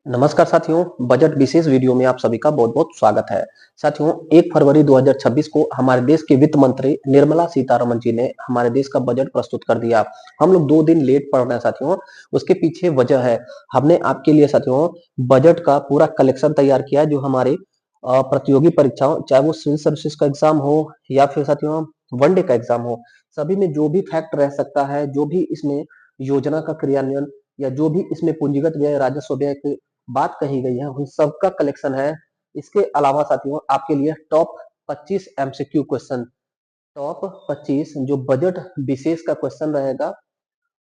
नमस्कार साथियों, बजट विशेष वीडियो में आप सभी का बहुत-बहुत स्वागत है। साथियों, 1 फरवरी 2026 को हमारे देश के वित्त मंत्री निर्मला सीतारमण जी ने हमारे देश का बजट प्रस्तुत कर दिया। हम लोग 2 दिन लेट पढ़ रहे हैं साथियों, उसके पीछे वजह है, हमने आपके लिए साथियों बजट का पूरा कलेक्शन तैयार किया है जो हमारे प्रतियोगी परीक्षाओं, चाहे वो सिविल सर्विसेज का एग्जाम हो या फिर साथियों वनडे का एग्जाम हो, सभी में जो भी फैक्ट रह सकता है, जो भी इसमें योजना का क्रियान्वयन या जो भी इसमें पूंजीगत व्यय, राजस्व व्यय की बात कही गई है, उन सबका कलेक्शन है। इसके अलावा साथियों आपके लिए टॉप 25 एमसीक्यू क्वेश्चन, टॉप 25 जो बजट विशेष का क्वेश्चन रहेगा,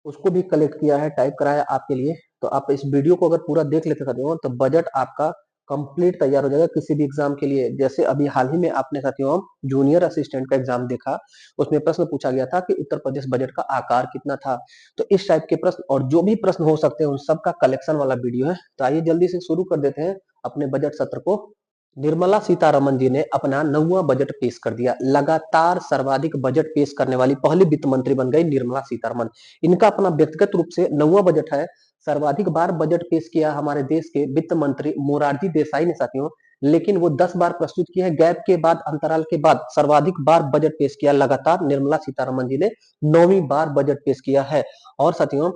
उसको भी कलेक्ट किया है, टाइप कराया आपके लिए। तो आप इस वीडियो को अगर पूरा देख लेते साथियों, तो बजट आपका कंप्लीट तैयार हो जाएगा किसी भी एग्जाम के लिए। जैसे अभी हाल ही में आपने साथियों जूनियर असिस्टेंट का एग्जाम देखा, उसमें प्रश्न पूछा गया था कि उत्तर प्रदेश बजट का आकार कितना था। तो इस टाइप के प्रश्न और जो भी प्रश्न हो सकते हैं उन सब का कलेक्शन वाला वीडियो है। तो आइए जल्दी से शुरू कर देते हैं अपने बजट सत्र को। निर्मला सीतारमण जी ने अपना 9वां बजट पेश कर दिया। लगातार सर्वाधिक बजट पेश करने वाली पहली वित्त मंत्री बन गई निर्मला सीतारमण। इनका अपना व्यक्तिगत रूप से 9वां बजट है। सर्वाधिक बार बजट पेश किया हमारे देश के वित्त मंत्री मोरारजी देसाई ने साथियों, लेकिन वो 10 बार प्रस्तुत किए हैं। गैप के बाद, अंतराल के बाद सर्वाधिक बार बजट पेश किया लगातार निर्मला सीतारमण जी ने 9वीं बार बजट पेश किया है। और साथियों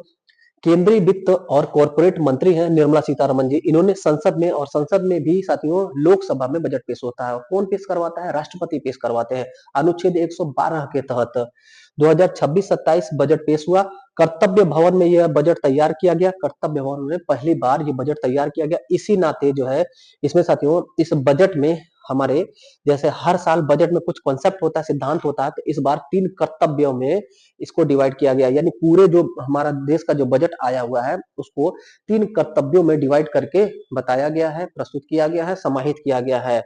केंद्रीय वित्त और कॉर्पोरेट मंत्री हैं निर्मला सीतारमण जी। इन्होंने संसद में और संसद में भी साथियों लोकसभा में बजट पेश होता है। कौन पेश करवाता है? राष्ट्रपति पेश करवाते हैं अनुच्छेद 112 के तहत। 2026-27 बजट पेश हुआ। कर्तव्य भवन में यह बजट तैयार किया गया। कर्तव्य भवन में पहली बार ये बजट तैयार किया गया। इसी नाते जो है इसमें साथियों इस बजट में हमारे जैसे हर साल बजट में कुछ कॉन्सेप्ट होता है, सिद्धांत होता है, तो इस बार 3 कर्तव्यों में इसको डिवाइड किया गया। यानी पूरे जो हमारा देश का जो बजट आया हुआ है उसको 3 कर्तव्यों में डिवाइड करके बताया गया है, प्रस्तुत किया गया है, समाहित किया गया है।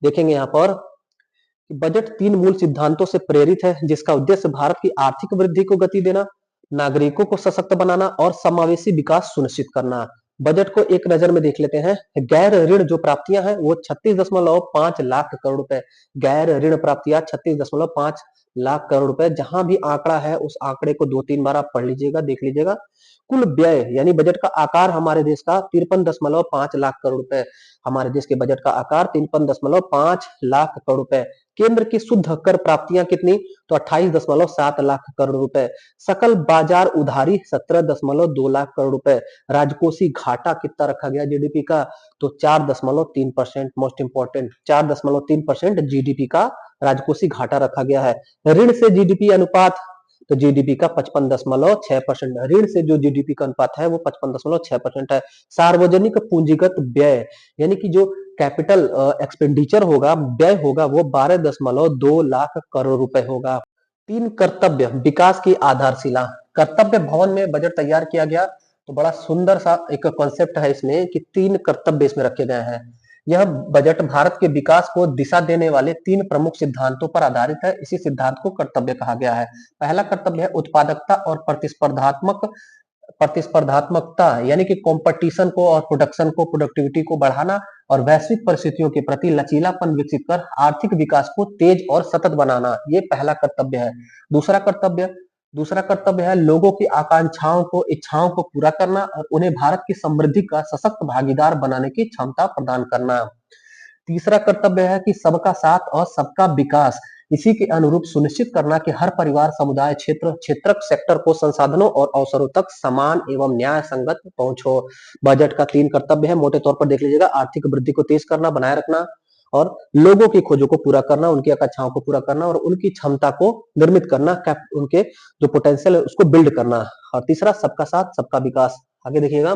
देखेंगे यहाँ पर कि बजट 3 मूल सिद्धांतों से प्रेरित है जिसका उद्देश्य भारत की आर्थिक वृद्धि को गति देना, नागरिकों को सशक्त बनाना और समावेशी विकास सुनिश्चित करना। बजट को एक नजर में देख लेते हैं। गैर ऋण जो प्राप्तियां हैं वो 36.5 लाख करोड़ रुपए, गैर ऋण प्राप्तियां 36.5 लाख करोड़ रुपए। जहां भी आंकड़ा है उस आंकड़े को 2-3 बार आप पढ़ लीजिएगा, देख लीजिएगा। कुल व्यय यानी बजट का आकार हमारे देश का 53.5 लाख करोड़ रुपए। हमारे देश के बजट का आकार 53.5 लाख करोड़ रुपए। केंद्र की शुद्ध कर प्राप्तियां कितनी? तो 28.7 लाख करोड़ रुपए। सकल बाजार उधारी 17.2 लाख करोड़ रुपए। राजकोषीय घाटा कितना रखा गया जीडीपी का? तो 4.3%। मोस्ट इंपोर्टेंट 4.3% जीडीपी का राजकोषीय घाटा रखा गया है। ऋण से जीडीपी अनुपात, तो जीडीपी का 55.6%। ऋण से जो जीडीपी का अनुपात है वो 55.6% है। सार्वजनिक पूंजीगत व्यय यानी कि जो कैपिटल एक्सपेंडिचर होगा, व्यय होगा, वो 12.2 लाख करोड़ रुपए होगा। 3 कर्तव्य विकास की आधारशिला। कर्तव्य भवन में बजट तैयार किया गया तो बड़ा सुंदर सा एक कॉन्सेप्ट है इसमें कि 3 कर्तव्य इसमें रखे गए हैं। यह बजट भारत के विकास को दिशा देने वाले 3 प्रमुख सिद्धांतों पर आधारित है। इसी सिद्धांत को कर्तव्य कहा गया है। पहला कर्तव्य है उत्पादकता और प्रतिस्पर्धात्मकता यानी कि कंपटीशन को और प्रोडक्शन को, प्रोडक्टिविटी को बढ़ाना और वैश्विक परिस्थितियों के प्रति लचीलापन विकसित कर आर्थिक विकास को तेज और सतत बनाना, ये पहला कर्तव्य है। दूसरा कर्तव्य है लोगों की आकांक्षाओं को, इच्छाओं को पूरा करना और उन्हें भारत की समृद्धि का सशक्त भागीदार बनाने की क्षमता प्रदान करना। तीसरा कर्तव्य है कि सबका साथ और सबका विकास, इसी के अनुरूप सुनिश्चित करना कि हर परिवार, समुदाय, क्षेत्रक सेक्टर को संसाधनों और अवसरों तक समान एवं न्याय संगत पहुंच हो। बजट का 3 कर्तव्य है, मोटे तौर पर देख लीजिएगा। आर्थिक वृद्धि को तेज करना, बनाए रखना और लोगों की खोजों को पूरा करना, उनकी आकांक्षाओं को पूरा करना और उनकी क्षमता को निर्मित करना, उनके जो पोटेंशियल है उसको बिल्ड करना। और तीसरा सबका साथ सबका विकास। आगे देखिएगा,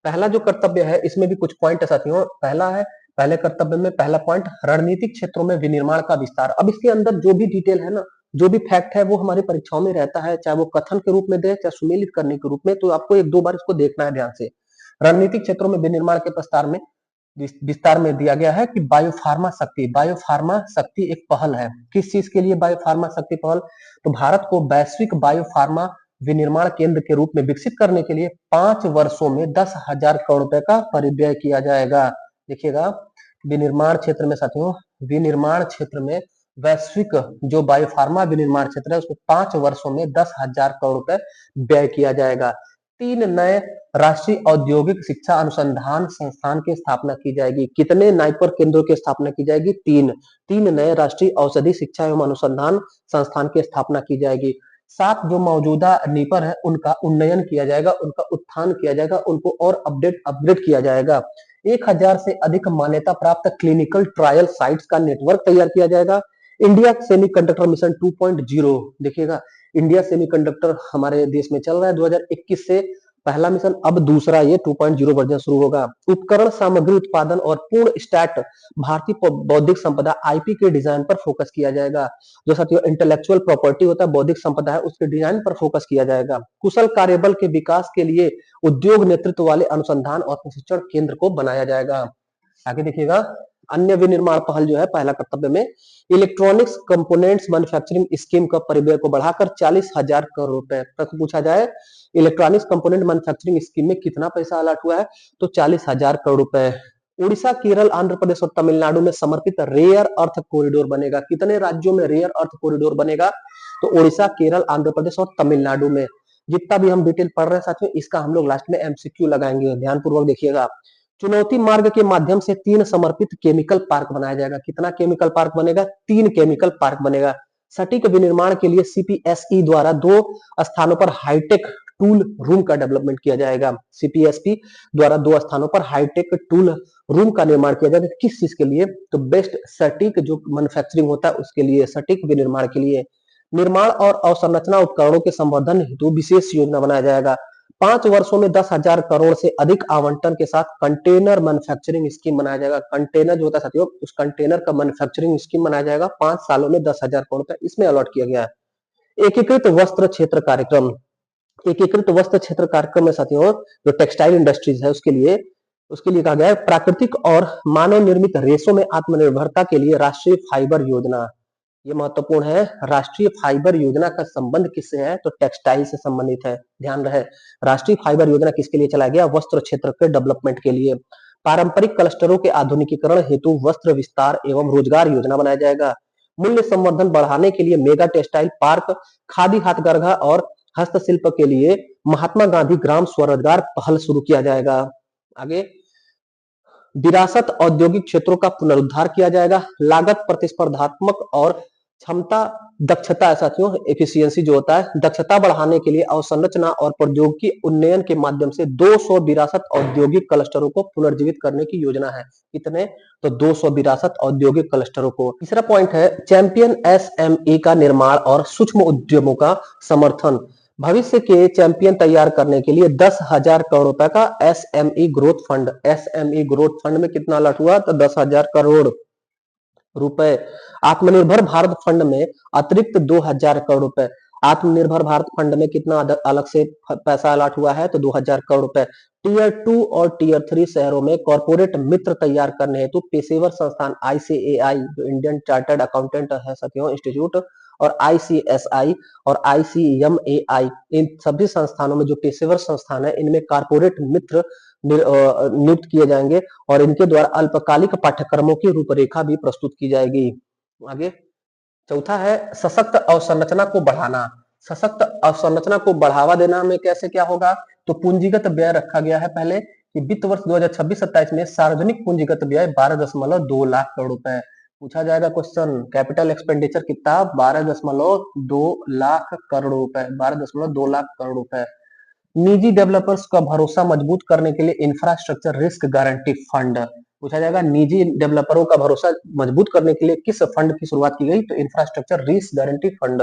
पहला जो कर्तव्य है इसमें भी कुछ पॉइंट है साथियों। पहला है, पहले कर्तव्य में पहला पॉइंट रणनीतिक क्षेत्रों में विनिर्माण का विस्तार। अब इसके अंदर जो भी डिटेल है ना, जो भी फैक्ट है वो हमारी परीक्षाओं में रहता है, चाहे वो कथन के रूप में दे चाहे सुमेलित करने के रूप में, तो आपको 1-2 बार इसको देखना है ध्यान से। रणनीतिक क्षेत्रों में विनिर्माण के प्रस्ताव में विस्तार में दिया गया है कि बायोफार्मा शक्ति एक पहल है। किस चीज के लिए बायोफार्मा शक्ति पहल? तो भारत को वैश्विक बायोफार्मा विनिर्माण केंद्र के रूप में विकसित करने के लिए 5 वर्षों में 10,000 करोड़ रुपए का परिव्यय किया जाएगा। देखिएगा, विनिर्माण क्षेत्र में साथियों, विनिर्माण क्षेत्र में वैश्विक जो बायोफार्मा विनिर्माण क्षेत्र है उसको 5 वर्षों में 10,000 करोड़ रुपए व्यय किया जाएगा। 3 नए राष्ट्रीय औद्योगिक शिक्षा अनुसंधान संस्थान की स्थापना की जाएगी। कितने नाइपर केंद्रों की स्थापना की जाएगी? 3 नए राष्ट्रीय औषधि शिक्षा एवं अनुसंधान संस्थान की स्थापना की जाएगी। 7 जो मौजूदा नीपर है उनका उन्नयन किया जाएगा, उनका उत्थान किया जाएगा, उनको और अपग्रेड किया जाएगा। 1000 से अधिक मान्यता प्राप्त क्लिनिकल ट्रायल साइट्स का नेटवर्क तैयार किया जाएगा। इंडिया सेमीकंडक्टर मिशन 2.0 देखिएगा, इंडिया सेमीकंडक्टर हमारे देश में चल रहा है 2021 से पहला मिशन, अब दूसरा ये 2.0 वर्जन शुरू होगा। उपकरण सामग्री उत्पादन और पूर्ण स्टैट भारतीय बौद्धिक संपदा आईपी के डिजाइन पर फोकस किया जाएगा। जो साथियों इंटेलेक्चुअल प्रॉपर्टी होता है, बौद्धिक संपदा है, उसके डिजाइन पर फोकस किया जाएगा। कुशल कार्यबल के विकास के लिए उद्योग नेतृत्व वाले अनुसंधान और प्रशिक्षण केंद्र को बनाया जाएगा। आगे देखिएगा, अन्य विनिर्माण पहल जो है पहला कर्तव्य में इलेक्ट्रॉनिक्स कंपोनेंट्स मैन्युफैक्चरिंग स्कीम का परिव्यय को बढ़ाकर 40,000 करोड़ रुपए। प्रश्न पूछा जाए इलेक्ट्रॉनिक्स कंपोनेंट मैन्युफैक्चरिंग स्कीम में कितना पैसा अलॉट हुआ है, तो 40,000 करोड़ रुपए। उड़ीसा, केरल, आंध्र प्रदेश और तमिलनाडु में समर्पित रेयर अर्थ कॉरिडोर बनेगा। कितने राज्यों में रेयर अर्थ कॉरिडोर बनेगा, तो उड़ीसा, केरल, आंध्र प्रदेश और तमिलनाडु में। जितना भी हम डिटेल पढ़ रहे हैं साथियों, इसका हम लोग लास्ट में एमसीक्यू लगाएंगे, ध्यानपूर्वक देखिएगा। चुनौती मार्ग के माध्यम से 3 समर्पित केमिकल पार्क बनाया जाएगा। कितना केमिकल पार्क बनेगा? 3 केमिकल पार्क बनेगा। सटीक विनिर्माण के लिए सीपीएसई द्वारा 2 स्थानों पर हाईटेक टूल रूम का डेवलपमेंट किया जाएगा। सीपीएसपी द्वारा 2 स्थानों पर हाईटेक टूल रूम का निर्माण किया जाएगा। किस चीज के लिए? तो बेस्ट सटीक जो मैन्युफैक्चरिंग होता है उसके लिए, सटीक विनिर्माण के लिए। निर्माण और अवसंरचना उपकरणों के संवर्धन हेतु विशेष योजना बनाया जाएगा। 5 वर्षों में 10,000 करोड़ से अधिक आवंटन के साथ कंटेनर मैन्युफैक्चरिंग स्कीम बनाया जाएगा। कंटेनर जो होता है साथियों, उस कंटेनर का मैन्युफैक्चरिंग स्कीम बनाया जाएगा। 5 सालों में 10,000 करोड़ रुपए इसमें अलॉट किया गया है। एकीकृत वस्त्र क्षेत्र कार्यक्रम, एकीकृत वस्त्र क्षेत्र कार्यक्रम में साथियों जो टेक्सटाइल इंडस्ट्रीज है उसके लिए कहा गया है प्राकृतिक और मानव निर्मित रेशों में आत्मनिर्भरता के लिए राष्ट्रीय फाइबर योजना। ये महत्वपूर्ण है। राष्ट्रीय फाइबर योजना का संबंध किससे है, तो टेक्सटाइल से संबंधित है। ध्यान रहे, राष्ट्रीय फाइबर योजना किसके लिए चलाया गया? वस्त्र क्षेत्र के डेवलपमेंट के लिए। पारंपरिक क्लस्टरों के आधुनिकीकरण हेतु वस्त्र विस्तार एवं रोजगार योजना बनाया जाएगा। मूल्य संवर्धन बढ़ाने के लिए मेगा टेक्सटाइल पार्क, खादी हाथकरघा और हस्तशिल्प के लिए महात्मा गांधी ग्राम स्वरोजगार पहल शुरू किया जाएगा। आगे विरासत औद्योगिक क्षेत्रों का पुनरुद्धार किया जाएगा। लागत प्रतिस्पर्धात्मक और क्षमता दक्षता है साथियों, एफिशिएंसी जो होता है, दक्षता बढ़ाने के लिए अवसंरचना और प्रौद्योगिकी उन्नयन के माध्यम से 200 विरासत औद्योगिक क्लस्टरों को पुनर्जीवित करने की योजना है। कितने? तो 200 विरासत औद्योगिक क्लस्टरों को। तीसरा पॉइंट है चैंपियन एसएमई का निर्माण और सूक्ष्म उद्यमों का समर्थन। भविष्य के चैंपियन तैयार करने के लिए 10,000 करोड़ रुपए का SME growth fund, SME growth fund में कितना अलर्ट हुआ, तो 10,000 करोड़ रुपए। आत्मनिर्भर भारत फंड में अतिरिक्त 2,000 करोड़ रुपए। आत्मनिर्भर भारत फंड में कितना अलग से पैसा अलॉट हुआ है, तो 2,000 करोड़ रुपए। टीयर 2 और टीयर 3 शहरों में कॉर्पोरेट मित्र तैयार करने हेतु पेशेवर संस्थान आईसीएआई जो इंडियन चार्टर्ड अकाउंटेंट है साथियों इंस्टीट्यूट, और आईसीएसआई और आईसीएमएआई, इन सभी संस्थानों में जो पेशेवर संस्थान है इनमें कॉर्पोरेट मित्र नियुक्त किए जाएंगे और इनके द्वारा अल्पकालिक पाठ्यक्रमों की रूपरेखा भी प्रस्तुत की जाएगी। आगे चौथा है सशक्त अवसंरचना को बढ़ाना। सशक्त अवसंरचना को बढ़ावा देना में कैसे क्या होगा, तो पूंजीगत व्यय रखा गया है पहले कि वित्त वर्ष 2026-27 में सार्वजनिक पूंजीगत व्यय 12.2 लाख करोड़ रुपए। पूछा जाएगा क्वेश्चन, कैपिटल एक्सपेंडिचर कितना, 12.2 लाख करोड़ रुपए, 12.2 लाख करोड़ रुपए। निजी डेवलपर्स का भरोसा मजबूत करने के लिए इंफ्रास्ट्रक्चर रिस्क गारंटी फंड। पूछा जाएगा निजी डेवलपरों का भरोसा मजबूत करने के लिए किस फंड की शुरुआत की गई, तो इंफ्रास्ट्रक्चर रिस्क गारंटी फंड।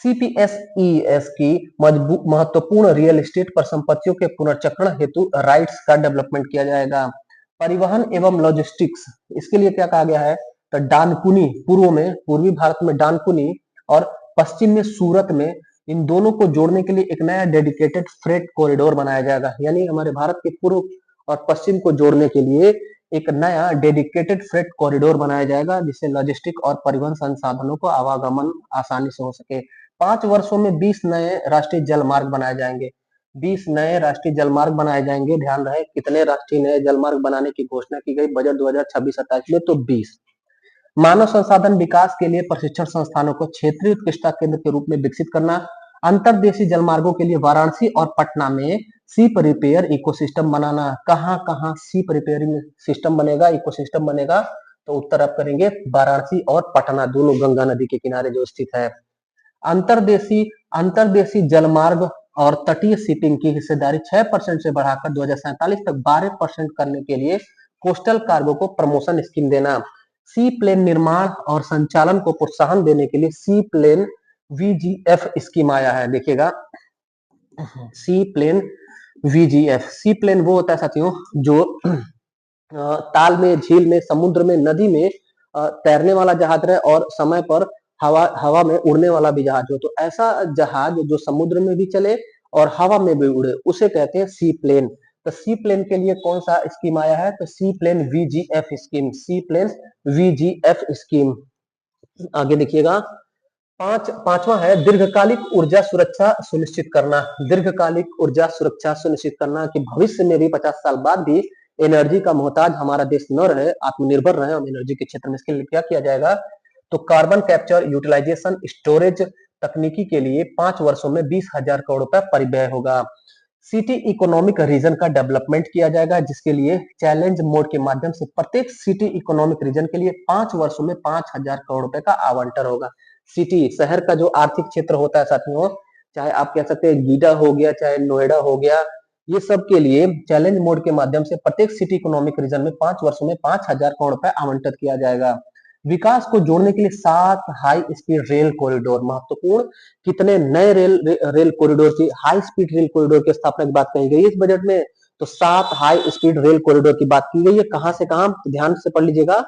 सीपीएसईएस की महत्वपूर्ण रियल एस्टेट पर संपत्तियों के पुनर्चक्रण हेतु राइट्स का डेवलपमेंट किया जाएगा। परिवहन एवं लॉजिस्टिक्स, इसके लिए क्या कहा गया है, तो डानकुनी, पूर्व में पूर्वी भारत में डानकुनी और पश्चिम में सूरत में, इन दोनों को जोड़ने के लिए एक नया डेडिकेटेड फ्रेट कॉरिडोर बनाया जाएगा। यानी हमारे भारत के पूर्व और पश्चिम को जोड़ने के लिए एक नया डेडिकेटेड फ्रेट कॉरिडोर बनाया जाएगा जिससे लॉजिस्टिक और परिवहन संसाधनों को आवागमन आसानी से हो सके। 5 वर्षों में 20 नए राष्ट्रीय जलमार्ग बनाए जाएंगे। 20 नए राष्ट्रीय जलमार्ग बनाए जाएंगे। ध्यान रहे कितने राष्ट्रीय नए जलमार्ग बनाने की घोषणा की गई बजट 2026-27 में, तो 20। मानव संसाधन विकास के लिए प्रशिक्षण संस्थानों को क्षेत्रीय उत्कृष्टता केंद्र के रूप में विकसित करना। अंतरदेशीय जलमार्गों के लिए वाराणसी और पटना में शिप रिपेयर इकोसिस्टम बनाना। कहाँ कहाँ शिप रिपेयरिंग सिस्टम बनेगा, इकोसिस्टम बनेगा? तो उत्तर आप करेंगे वाराणसी और पटना, दोनों गंगा नदी के किनारे जो स्थित है। अंतरदेशीय अंतरदेशीय जलमार्ग और तटीय शिपिंग की हिस्सेदारी 6% से बढ़ाकर 2047 तक 12% करने के लिए कोस्टल कार्गो को प्रमोशन स्कीम देना। सी प्लेन निर्माण और संचालन को प्रोत्साहन देने के लिए सी प्लेन वीजीएफ स्कीम आया है। देखिएगा, सी प्लेन वीजीएफ, सी प्लेन वो होता है साथियों जो ताल में, झील में, समुद्र में, नदी में तैरने वाला जहाज रहे और समय पर हवा हवा में उड़ने वाला भी जहाज हो। तो ऐसा जहाज जो समुद्र में भी चले और हवा में भी उड़े, उसे कहते हैं सी प्लेन। तो सी प्लेन के लिए कौन सा स्कीम आया है? तो सी प्लेन वीजीएफ स्कीम, सी प्लेन वीजीएफ स्कीम। आगे देखिएगा, पांचवा है दीर्घकालिक ऊर्जा सुरक्षा सुनिश्चित करना। दीर्घकालिक ऊर्जा सुरक्षा सुनिश्चित करना कि भविष्य में भी 50 साल बाद भी एनर्जी का मोहताज हमारा देश न रहे, आत्मनिर्भर रहे हम एनर्जी के क्षेत्र में। इसके लिए क्या किया जाएगा? तो कार्बन कैप्चर, यूटिलाइजेशन, स्टोरेज तकनीकी के लिए 5 वर्षों में 20,000 करोड़ रुपए परिव्यय होगा। सिटी इकोनॉमिक रीजन का डेवलपमेंट किया जाएगा, जिसके लिए चैलेंज मोड के माध्यम से प्रत्येक सिटी इकोनॉमिक रीजन के लिए 5 वर्षों में 5,000 करोड़ रुपए का आवंटन होगा। सिटी, शहर का जो आर्थिक क्षेत्र होता है साथियों, चाहे आप कह सकते हैं गीडा हो गया, चाहे नोएडा हो गया, ये सब के लिए चैलेंज मोड के माध्यम से प्रत्येक सिटी इकोनॉमिक रीजन में 5 वर्षों में 5,000 करोड़ रुपए आवंटित किया जाएगा। विकास को जोड़ने के लिए 7 हाई स्पीड रेल कॉरिडोर महत्वपूर्ण। कितने नए रेल कॉरिडोर की, हाई स्पीड रेल कॉरिडोर की स्थापना की बात कही गई है इस बजट में? तो 7 हाई स्पीड रेल कॉरिडोर की बात की गई है। कहां से कहां? ध्यान से पढ़ लीजिएगा।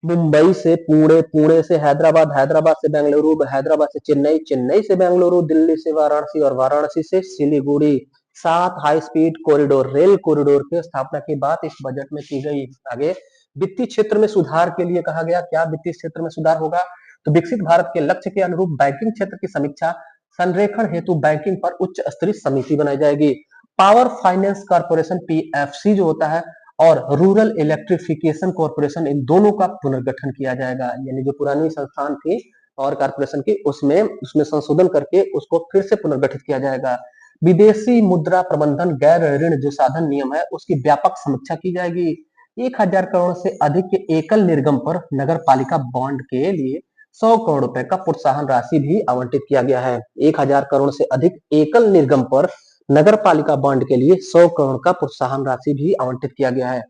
मुंबई से पुणे, पुणे से हैदराबाद, हैदराबाद से बेंगलुरु, हैदराबाद से चेन्नई, चेन्नई से बेंगलुरु, दिल्ली से वाराणसी और वाराणसी से Siliguri. 7 high speed corridor, rail corridor की स्थापना की बात इस बजट में की गई। आगे, वित्तीय क्षेत्र में सुधार के लिए कहा गया। क्या वित्तीय क्षेत्र में सुधार होगा? तो विकसित भारत के लक्ष्य के अनुरूप बैंकिंग क्षेत्र की समीक्षा, संरेखण हेतु बैंकिंग पर उच्च स्तरीय समिति बनाई जाएगी। पावर फाइनेंस कॉर्पोरेशन पीएफसी जो होता है और रूरल इलेक्ट्रिफिकेशन कॉर्पोरेशन, इन दोनों का पुनर्गठन किया जाएगा। यानी जो पुरानी संस्थान थी पावर कॉर्पोरेशन की, उसमें संशोधन करके उसको फिर से पुनर्गठित किया जाएगा। विदेशी मुद्रा प्रबंधन गैर ऋण जो साधन नियम है, उसकी व्यापक समीक्षा की जाएगी। 1,000 करोड़ से अधिक के एकल निर्गम पर नगर पालिका बॉन्ड के लिए 100 करोड़ रुपए का प्रोत्साहन राशि भी आवंटित किया गया है। 1,000 करोड़ से अधिक एकल निर्गम पर नगर पालिका बॉन्ड के लिए 100 करोड़ का प्रोत्साहन राशि भी आवंटित किया गया है।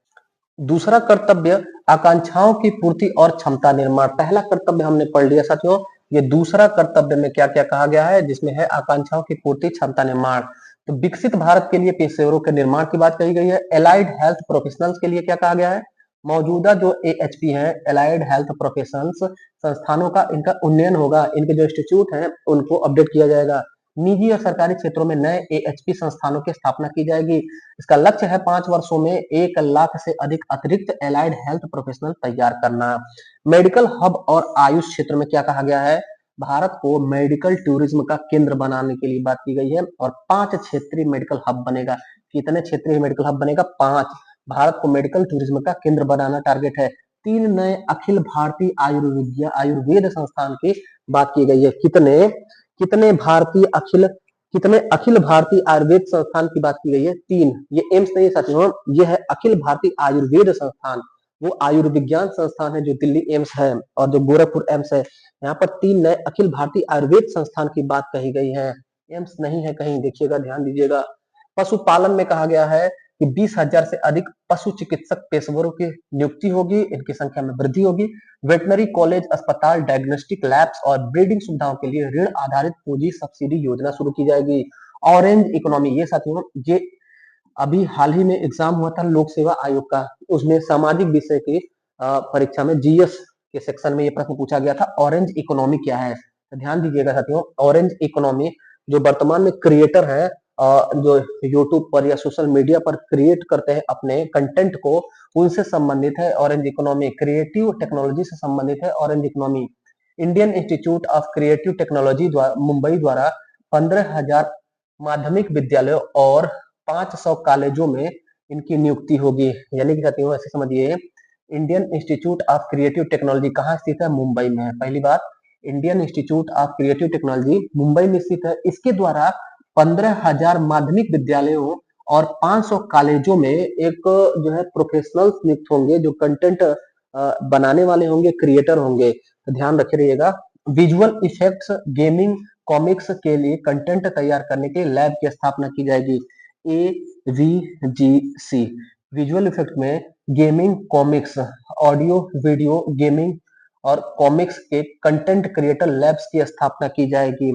दूसरा कर्तव्य आकांक्षाओं की पूर्ति और क्षमता निर्माण। पहला कर्तव्य हमने पढ़ लिया साथियों, ये दूसरा कर्तव्य में क्या क्या कहा गया है, जिसमें है आकांक्षाओं की पूर्ति, क्षमता निर्माण। तो विकसित भारत के लिए पेशेवरों के निर्माण की बात कही गई है। एलाइड हेल्थ प्रोफेशनल्स के लिए क्या कहा गया है? मौजूदा जो एएचपी है, एलाइड हेल्थ प्रोफेशनल्स संस्थानों का इनका उन्नयन होगा, इनके जो इंस्टीट्यूट हैं उनको अपडेट किया जाएगा। निजी और सरकारी क्षेत्रों में नए एएचपी संस्थानों की स्थापना की जाएगी। इसका लक्ष्य है 5 वर्षों में 1 लाख से अधिक अतिरिक्त एलाइड हेल्थ प्रोफेशनल तैयार करना। मेडिकल हब और आयुष क्षेत्र में क्या कहा गया है? भारत को मेडिकल टूरिज्म का केंद्र बनाने के लिए बात की गई है और 5 क्षेत्रीय मेडिकल हब बनेगा। कितने क्षेत्रीय मेडिकल हब बनेगा? 5। भारत को मेडिकल टूरिज्म का केंद्र बनाना टारगेट है। 3 नए अखिल भारतीय आयुर्वेद संस्थान की बात की गई है। कितने कितने भारतीय अखिल कितने अखिल भारतीय आयुर्वेद संस्थान की बात की गई है? 3। ये एम्स नहीं है साथियों, ये है अखिल भारतीय आयुर्वेद संस्थान। वो आयुर्विज्ञान संस्थान है जो दिल्ली एम्स है और जो गोरखपुर एम्स है। यहाँ पर 3 नए अखिल भारतीय आयुर्वेद संस्थान की बात कही गई है। एम्स नहीं है कहीं, देखिएगा, ध्यान दीजिएगा। पशुपालन में कहा गया है कि 20,000 से अधिक पशु चिकित्सक पेशेवरों की नियुक्ति होगी, इनकी संख्या में वृद्धि होगी। वेटनरी कॉलेज, अस्पताल, डायग्नोस्टिक लैब्स और ब्रीडिंग सुविधाओं के लिए ऋण आधारित पूंजी सब्सिडी योजना शुरू की जाएगी। ऑरेंज इकोनॉमी, ये साथियों ये अभी हाल ही में एग्जाम हुआ था लोक सेवा आयोग का, उसमें सामाजिक विषय की परीक्षा में जीएस के सेक्शन में ये प्रश्न पूछा गया था, ऑरेंज इकोनॉमी क्या है? तो ध्यान दीजिएगा साथियों, ऑरेंज इकोनॉमी जो वर्तमान में क्रिएटर है, जो यूट्यूब पर या सोशल मीडिया पर क्रिएट करते हैं अपने कंटेंट को, उनसे संबंधित है ऑरेंज इकोनॉमी। क्रिएटिव टेक्नोलॉजी से संबंधित है orange economy. Indian institute of creative technology Mumbai द्वारा 15,000 माध्यमिक विद्यालयों और 500 कॉलेजों में इनकी नियुक्ति होगी। यानी कि साथियों ऐसे समझिए, Indian institute of creative technology कहाँ स्थित है? मुंबई में है। पहली बात, Indian institute of creative technology Mumbai में स्थित है। इसके द्वारा 15,000 माध्यमिक विद्यालयों और 500 कॉलेजों में एक जो है प्रोफेशनल्स नियुक्त होंगे, जो कंटेंट बनाने वाले होंगे, क्रिएटर होंगे। तो ध्यान रखे रहिएगा। विजुअल इफेक्ट्स, गेमिंग, कॉमिक्स के लिए कंटेंट तैयार करने के लैब की स्थापना की जाएगी। AVGC विजुअल इफेक्ट में gaming, comics, audio video, gaming और कॉमिक्स के कंटेंट क्रिएटर लैब्स की स्थापना की जाएगी।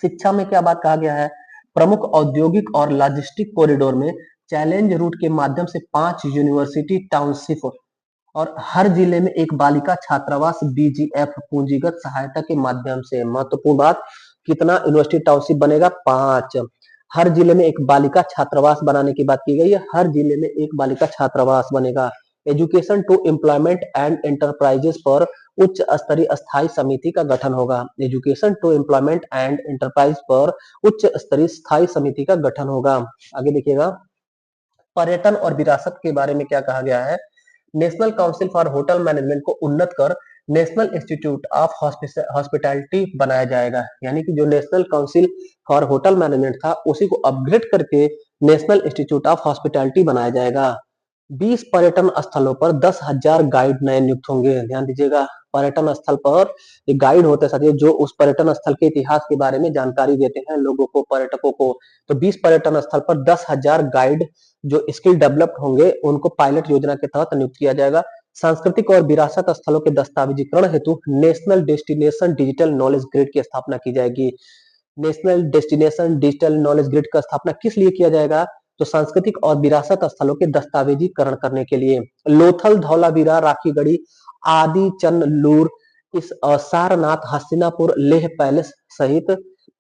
शिक्षा में क्या बात कहा गया है? प्रमुख औद्योगिक और लॉजिस्टिक कॉरिडोर में चैलेंज रूट के माध्यम से 5 यूनिवर्सिटी टाउनशिप और हर जिले में एक बालिका छात्रावास BGF पूंजीगत सहायता के माध्यम से। महत्वपूर्ण बात, कितना यूनिवर्सिटी टाउनशिप बनेगा? 5। हर जिले में एक बालिका छात्रावास बनाने की बात की गई है। हर जिले में एक बालिका छात्रावास बनेगा। Education to employment and enterprises पर उच्च स्तरीय स्थायी समिति का गठन होगा। Education to employment and enterprise पर उच्च स्तरीय स्थायी समिति का गठन होगा। आगे देखिएगा, पर्यटन और विरासत के बारे में क्या कहा गया है? National council for hotel management को उन्नत कर नेशनल इंस्टीट्यूट ऑफ हॉस्पिटैलिटी बनाया जाएगा। यानी कि जो national council for hotel management था, उसी को अपग्रेड करके नेशनल इंस्टीट्यूट ऑफ हॉस्पिटैलिटी बनाया जाएगा। 20 पर्यटन स्थलों पर 10,000 गाइड नए नियुक्त होंगे। ध्यान दीजिएगा, पर्यटन स्थल पर एक गाइड होते हैं साथियों, जो उस पर्यटन स्थल के इतिहास के बारे में जानकारी देते हैं लोगों को, पर्यटकों को। तो 20 पर्यटन स्थल पर 10,000 गाइड जो स्किल डेवलप्ड होंगे, उनको पायलट योजना के तहत नियुक्त किया जाएगा। सांस्कृतिक और विरासत स्थलों के दस्तावेजीकरण हेतु national destination digital knowledge grid की स्थापना की जाएगी। National destination digital knowledge grid का स्थापना किस लिए किया जाएगा? तो सांस्कृतिक और विरासत स्थलों के दस्तावेजीकरण करने के लिए। लोथल, धौलावीरा, राखीगढ़ी, आदि चंदलूर, इस सारनाथ, हस्तिनापुर, लेह पैलेस सहित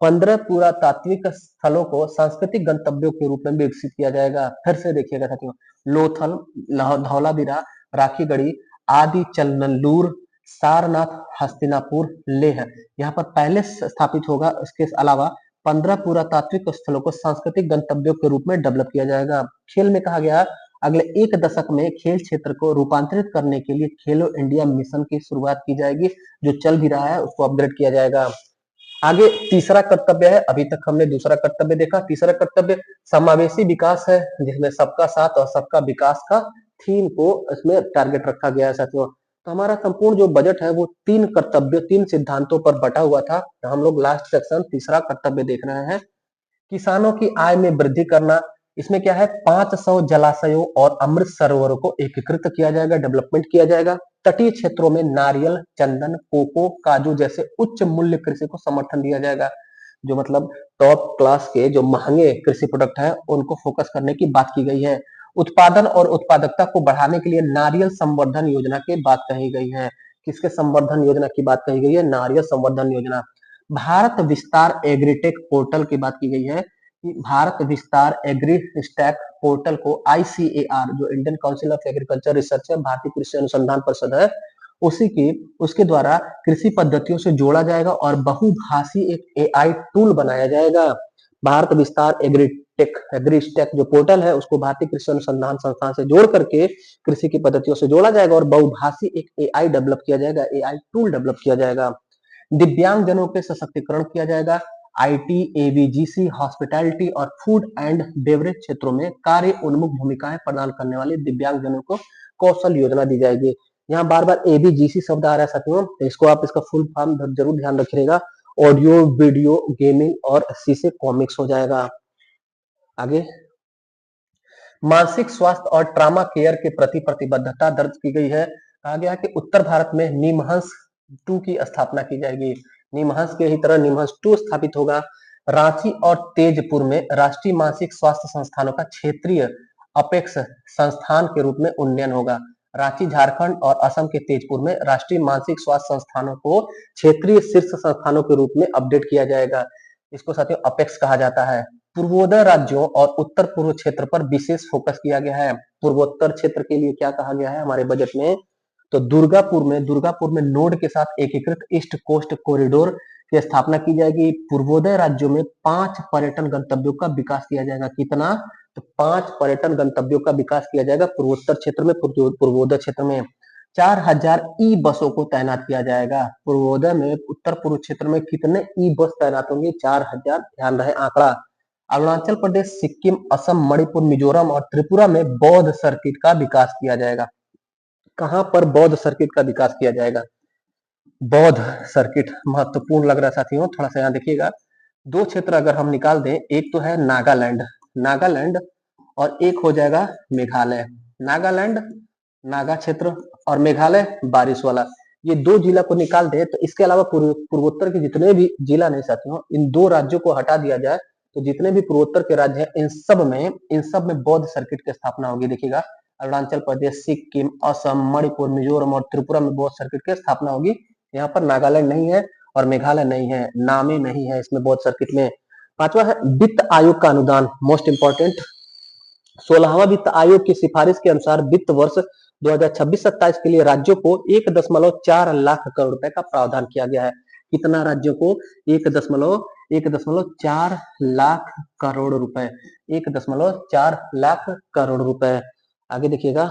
15 पुरातात्विक स्थलों को सांस्कृतिक गंतव्यों के रूप में विकसित किया जाएगा। फिर से देखिएगा साथियों, लोथल, धौलावीरा, राखीगढ़ी, आदि चंदलूर, सारनाथ, हस्तिनापुर, लेह, यहाँ पर पैलेस स्थापित होगा। इसके अलावा 15 पुरातात्विक स्थलों को सांस्कृतिक गंतव्यों के रूप में डेवलप किया जाएगा। खेल में कहा गया, अगले 1 दशक में खेल क्षेत्र को रूपांतरित करने के लिए खेलो इंडिया मिशन की शुरुआत की जाएगी। जो चल भी रहा है उसको अपग्रेड किया जाएगा। आगे तीसरा कर्तव्य है, अभी तक हमने दूसरा कर्तव्य देखा। तीसरा कर्तव्य समावेशी विकास है, जिसमें सबका साथ और सबका विकास का थीम को इसमें टारगेट रखा गया है साथियों। तो हमारा संपूर्ण जो बजट है वो 3 कर्तव्य, 3 सिद्धांतों पर बटा हुआ था। तो हम लोग लास्ट सेक्शन तीसरा कर्तव्य देख रहे हैं। किसानों की आय में वृद्धि करना। इसमें क्या है? 500 जलाशयों और अमृत सरोवरों को एकीकृत किया जाएगा, डेवलपमेंट किया जाएगा। तटीय क्षेत्रों में नारियल, चंदन, कोको, काजू जैसे उच्च मूल्य कृषि को समर्थन दिया जाएगा। जो मतलब टॉप क्लास के जो महंगे कृषि प्रोडक्ट है, उनको फोकस करने की बात की गई है। उत्पादन और उत्पादकता को बढ़ाने के लिए नारियल संवर्धन योजना की बात कही गई है। किसके संवर्धन योजना की बात कही गई है? नारियल संवर्धन योजना। भारत विस्तार एग्रीटेक पोर्टल की बात की गई है कि भारत विस्तार एग्री स्टैक पोर्टल को ICAR, जो Indian council of agriculture research है, भारतीय कृषि अनुसंधान परिषद है, उसके द्वारा कृषि पद्धतियों से जोड़ा जाएगा और बहुभाषी एक AI टूल बनाया जाएगा। भारत विस्तार एग्री स्टैक जो पोर्टल है, उसको भारतीय कृषि अनुसंधान संस्थान से जोड़ करके कृषि की पद्धतियों से जोड़ा जाएगा और बहुभाषी एक AI डेवलप किया जाएगा, AI टूल डेवलप किया जाएगा। दिव्यांग जनों के सशक्तिकरण किया जाएगा। IT, AVGC, हॉस्पिटैलिटी और फूड एंड बेवरेज क्षेत्रों में कार्य उन्मुख भूमिकाएं प्रदान करने वाले दिव्यांग जनों को कौशल योजना दी जाएगी। यहाँ बार बार AVGC शब्द आ रहा है साथियों, तो इसको आप इसका फुल फॉर्म जरूर ध्यान रखिएगा। ऑडियो वीडियो गेमिंग और C से कॉमिक्स हो जाएगा। आगे मानसिक स्वास्थ्य और ट्रामा केयर के प्रति प्रतिबद्धता दर्ज की गई है। कहा गया है कि उत्तर भारत में निमहंस 2 की स्थापना की जाएगी। निमहंस के ही तरह निमहंस 2 स्थापित होगा। रांची और तेजपुर में राष्ट्रीय मानसिक स्वास्थ्य संस्थानों का क्षेत्रीय अपेक्स संस्थान के रूप में उन्नयन होगा। रांची झारखंड और असम के तेजपुर में राष्ट्रीय मानसिक स्वास्थ्य संस्थानों को क्षेत्रीय शीर्ष संस्थानों के रूप में अपडेट किया जाएगा। इसको साथियों अपेक्स कहा जाता है। पूर्वोत्तर राज्यों और उत्तर पूर्व क्षेत्र पर विशेष फोकस किया गया है। पूर्वोत्तर क्षेत्र के लिए क्या कहा गया है हमारे बजट में? तो दुर्गापुर में नोड के साथ एकीकृत ईस्ट कोस्ट कॉरिडोर की स्थापना की जाएगी। पूर्वोदय राज्यों में 5 पर्यटन गंतव्यों का विकास किया जाएगा। कितना? तो 5 पर्यटन गंतव्यों का विकास किया जाएगा पूर्वोत्तर क्षेत्र में, पूर्वोदय क्षेत्र में। 4000 ई बसों को तैनात किया जाएगा। पूर्वोदय में उत्तर पूर्व क्षेत्र में कितने ई बस तैनात होंगे? 4000, ध्यान रहे आंकड़ा। अरुणाचल प्रदेश, सिक्किम, असम, मणिपुर, मिजोरम और त्रिपुरा में बौद्ध सर्किट का विकास किया जाएगा। कहां पर बौद्ध सर्किट का विकास किया जाएगा? बौद्ध सर्किट महत्वपूर्ण लग रहा है साथियों, थोड़ा सा यहाँ देखिएगा। दो क्षेत्र अगर हम निकाल दें, एक तो है नागालैंड, नागालैंड और एक हो जाएगा मेघालय। नागालैंड नागा क्षेत्र और मेघालय बारिश वाला, ये दो जिला को निकाल दे तो इसके अलावा पूर्वोत्तर के जितने भी जिला नहीं साथियों, इन दो राज्यों को हटा दिया जाए तो जितने भी पूर्वोत्तर के राज्य हैं इन सब में बौद्ध सर्किट की स्थापना होगी। देखिएगा, अरुणाचल प्रदेश, सिक्किम, असम, मणिपुर, मिजोरम और त्रिपुरा में बौद्ध सर्किट की स्थापना होगी। यहाँ पर नागालैंड नहीं है और मेघालय नहीं है, नामे नहीं है इसमें बौद्ध सर्किट में। पांचवा है वित्त आयोग का अनुदान, मोस्ट इंपॉर्टेंट। 16वां वित्त आयोग की सिफारिश के अनुसार वित्त वर्ष 2026-27 के लिए राज्यों को 1.4 लाख करोड़ रुपए का प्रावधान किया गया है। कितना राज्यों को? 1.4 लाख करोड़ रुपए, 1.4 लाख करोड़ रुपए। आगे देखिएगा,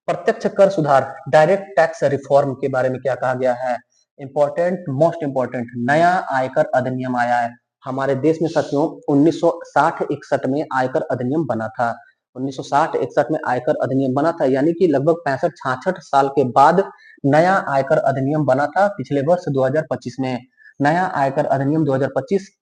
प्रत्यक्ष कर सुधार, डायरेक्ट टैक्स रिफॉर्म के बारे में क्या कहा गया है? इंपॉर्टेंट, मोस्ट इंपॉर्टेंट, नया आयकर अधिनियम आया है हमारे देश में साथियों। 1960-61 में आयकर अधिनियम बना था। 1960-61 में आयकर अधिनियम बना था, यानी कि लगभग 65-66 साल के बाद नया आयकर अधिनियम बना था। पिछले वर्ष 2025 में नया आयकर अधिनियम 2025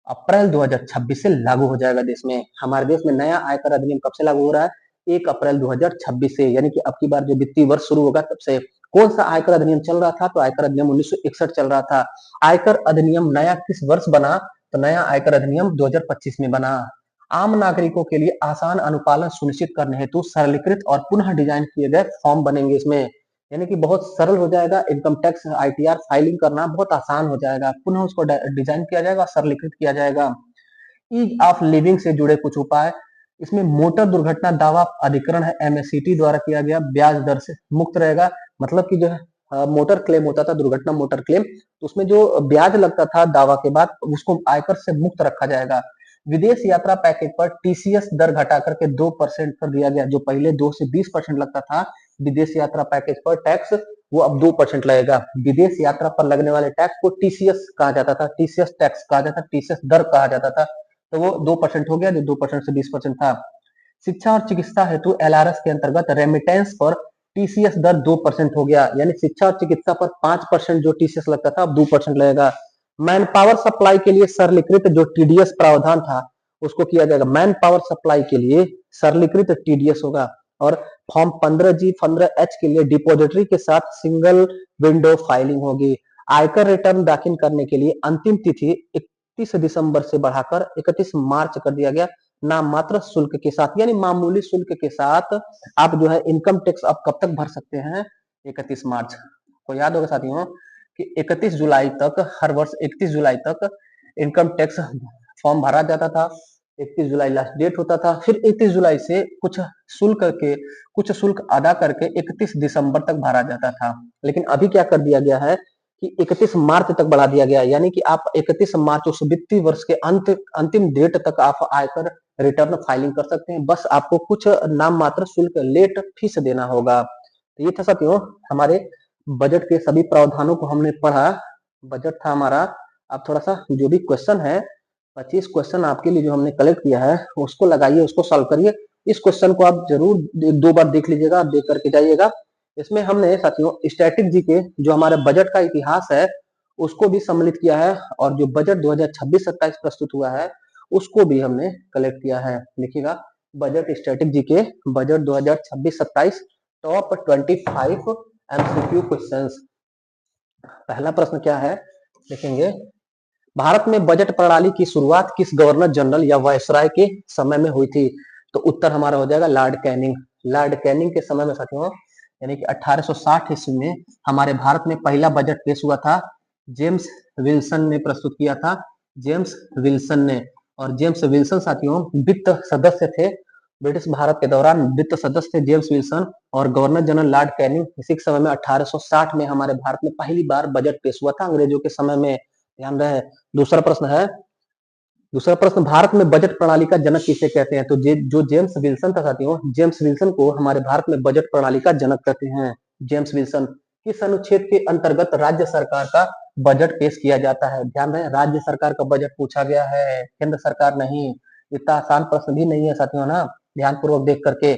अप्रैल 2026 से लागू हो जाएगा देश में। हमारे देश में नया आयकर अधिनियम कब से लागू हो रहा है? 1 अप्रैल 2026 से, यानी कि अब की बार जो वित्तीय वर्ष शुरू होगा तब से। कौन सा आयकर अधिनियम चल रहा था? तो आयकर अधिनियम 1961 चल रहा था। आयकर अधिनियम नया किस वर्ष बना? तो नया आयकर अधिनियम 2025 में बना। आम नागरिकों के लिए आसान अनुपालन सुनिश्चित करने हेतु सरलीकृत और पुनः डिजाइन किए गए फॉर्म बनेंगे इसमें, यानी कि बहुत सरल हो जाएगा। इनकम टैक्स आईटीआर फाइलिंग करना बहुत आसान हो जाएगा, पुनः उसको डिजाइन किया जाएगा, सरलीकृत किया जाएगा। ईज ऑफ लिविंग से जुड़े कुछ उपाय, इसमें मोटर दुर्घटना दावा अधिकरण है, एमएससीटी द्वारा किया गया, ब्याज दर से मुक्त रहेगा। मतलब कि जो है मोटर क्लेम होता था, दुर्घटना मोटर क्लेम, तो उसमें जो ब्याज लगता था दावा के बाद उसको आयकर से मुक्त रखा जाएगा। विदेश यात्रा पैकेज पर टीसीएस दर घटा करके 2% कर दिया गया। जो पहले 2 से 20% लगता था विदेश यात्रा पैकेज पर टैक्स, वो अब 2% लगेगा। विदेश यात्रा पर लगने वाले टैक्स को टीसीएस कहा जाता था, टीसीएस टैक्स कहा जाता, टीसीएस दर कहा जाता था, तो वो 2% हो गया, जो 2% से 20% था। शिक्षा और चिकित्सा हेतु एलआरएस के अंतर्गत रेमिटेंस पर टीसीएस दर 2% हो गया, यानी शिक्षा और चिकित्सा पर 5% जो टीसीएस लगता था अब 2% लगेगा। मैन पावर सप्लाई के लिए सरलीकृत जो टीडीएस प्रावधान था उसको किया जाएगा। मैन पावर सप्लाई के लिए सरलीकृत टीडीएस होगा। और फॉर्म 15G 15H के लिए डिपोजिटरी के साथ सिंगल विंडो फाइलिंग होगी। आयकर रिटर्न दाखिल करने के लिए अंतिम तिथि 31 दिसंबर से बढ़ाकर 31 मार्च कर दिया गया, नाम मात्र शुल्क के साथ, यानी मामूली शुल्क के साथ आप जो है इनकम टैक्स आप कब तक भर सकते हैं? 31 मार्च को। याद होगा साथियों कि 31 जुलाई तक, हर वर्ष 31 जुलाई तक इनकम टैक्स फॉर्म भरा जाता था। 31 जुलाई लास्ट डेट होता था। फिर 31 जुलाई से कुछ शुल्क अदा करके 31 दिसंबर तक भरा जाता था। लेकिन अभी क्या कर दिया गया है कि 31 मार्च तक बढ़ा दिया गया, यानी कि आप 31 मार्च उस वित्तीय वर्ष के अंतिम डेट तक आप आयकर रिटर्न फाइलिंग कर सकते हैं। बस आपको कुछ नाम मात्र शुल्क लेट फीस देना होगा। तो ये था साथियों हमारे बजट के सभी प्रावधानों को हमने पढ़ा। बजट था हमारा। अब थोड़ा सा जो भी क्वेश्चन है, 25 क्वेश्चन आपके लिए जो हमने कलेक्ट किया है उसको लगाइए, उसको सॉल्व करिए। इस क्वेश्चन को आप जरूर एक दो बार देख लीजिएगा, देख करके जाइएगा। इसमें हमने साथियों स्टैटिक जी के जो हमारे बजट का इतिहास है उसको भी सम्मिलित किया है, और जो बजट 2026-27 प्रस्तुत हुआ है उसको भी हमने कलेक्ट किया है। देखिएगा, बजट स्टैटिक जी के बजट 2026-27 टॉप 25 एमसीक्यू क्वेश्चंस। पहला प्रश्न क्या है देखेंगे, भारत में बजट प्रणाली की शुरुआत किस गवर्नर जनरल या वायसराय के समय में हुई थी? तो उत्तर हमारा हो जाएगा लॉर्ड कैनिंग। लॉर्ड कैनिंग के समय में साथियों, यानी कि 1860 ईस्वी में हमारे भारत में पहला बजट पेश हुआ था। जेम्स विल्सन ने प्रस्तुत किया था, जेम्स विल्सन ने। और जेम्स विल्सन साथियों वित्त सदस्य थे, ब्रिटिश भारत के दौरान वित्त सदस्य थे जेम्स विल्सन। और गवर्नर जनरल लॉर्ड कैनिंग इसी के समय में 1860 में हमारे भारत में पहली बार बजट पेश हुआ था अंग्रेजों के समय में, ध्यान रहे। दूसरा प्रश्न, भारत में बजट प्रणाली का जनक किसे कहते हैं? तो जो जेम्स विल्सन था साथियों, जेम्स विल्सन को हमारे भारत में बजट प्रणाली का जनक कहते हैं। James Wilson. किस अनुच्छेद के अंतर्गत राज्य सरकार का बजट पेश किया जाता है? ध्यान रहे, राज्य सरकार का बजट पूछा गया है, केंद्र सरकार नहीं। इतना आसान प्रश्न भी नहीं है साथियों ना, ध्यान पूर्वक देख करके।